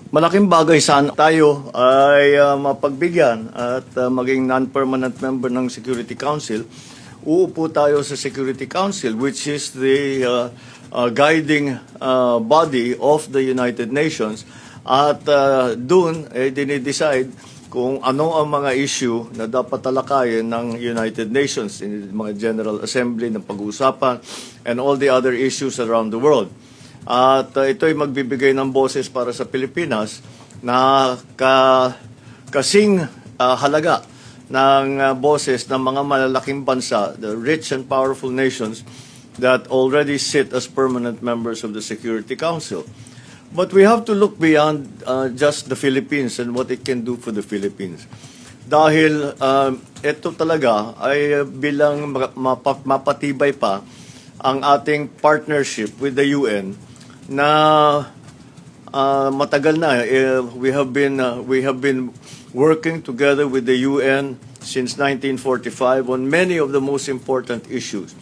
Malaking bagay sana tayo ay mapagbigyan at maging non-permanent member ng Security Council. Uupo tayo sa Security Council, which is the guiding body of the United Nations. At doon dinidecide kung ano ang mga issue na dapat talakayin ng United Nations in mga General Assembly ng pag-uusapan and all the other issues around the world. At ito'y magbibigay ng boses para sa Pilipinas na kasing halaga ng boses ng mga malalaking bansa, the rich and powerful nations that already sit as permanent members of the Security Council. But we have to look beyond just the Philippines and what it can do for the Philippines. Dahil ito talaga ay bilang mapatibay pa ang ating partnership with the UN na matagal na. We have been working together with the UN since 1945 on many of the most important issues.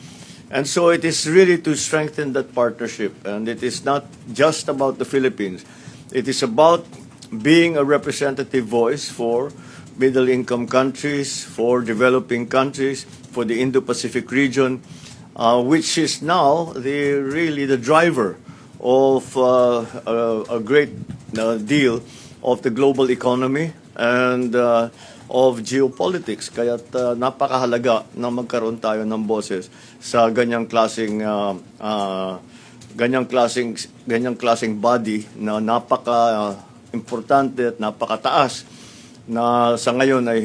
And so it is really to strengthen that partnership. And it is not just about the Philippines. It is about being a representative voice for middle-income countries, for developing countries, for the Indo-Pacific region, which is now really the driver of a great deal of the global economy and of geopolitics. Kaya't napakahalaga na magkaroon tayo ng boses sa ganyang klaseng body na napaka-importante at napakataas na sa ngayon ay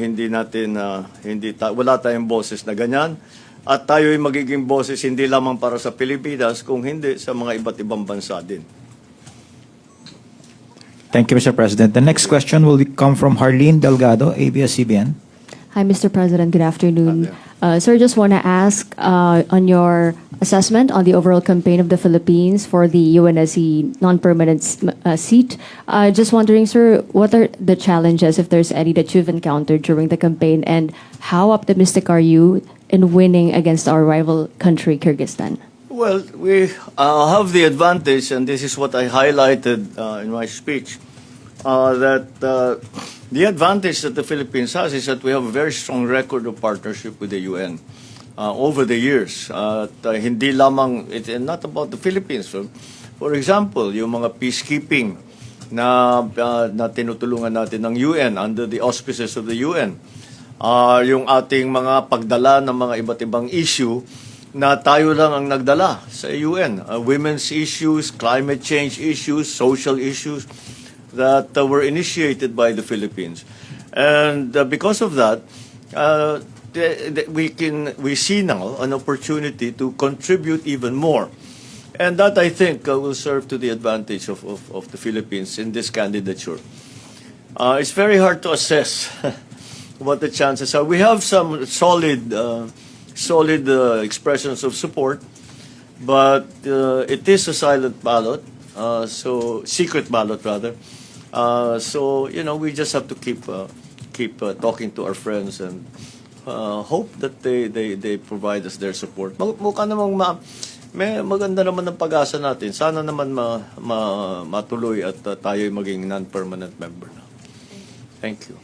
wala tayong boses na ganyan. At tayo ay magiging boses hindi lamang para sa Pilipinas, kung hindi sa mga iba't ibang bansa din. Thank you, Mr. President. The next question will come from Harleen Delgado, ABS-CBN. Hi, Mr. President. Good afternoon. Sir, just want to ask on your assessment on the overall campaign of the Philippines for the UNSC non-permanent seat. Just wondering, sir, what are the challenges, if there's any, that you've encountered during the campaign, and how optimistic are you in winning against our rival country, Kyrgyzstan? Well, we have the advantage, and this is what I highlighted in my speech, that the advantage that the Philippines has is that we have a very strong record of partnership with the UN over the years. Hindi lamang, it's not about the Philippines. For example, yung mga peacekeeping na tinutulungan natin ng UN under the auspices of the UN. Yung ating mga pagdala ng mga iba't ibang issue na tayo lang ang nagdala sa UN. Women's issues, climate change issues, social issues that were initiated by the Philippines. And because of that, we see now an opportunity to contribute even more. And that, I think, will serve to the advantage of the Philippines in this candidature. It's very hard to assess what the chances are. We have some solid expressions of support, but it is a silent ballot, secret ballot rather. So we just have to keep talking to our friends and hope that they provide us their support. Mukha namang maganda naman ang pag-asa natin. Sana naman matuloy at tayo'y maging non-permanent member na. Thank you.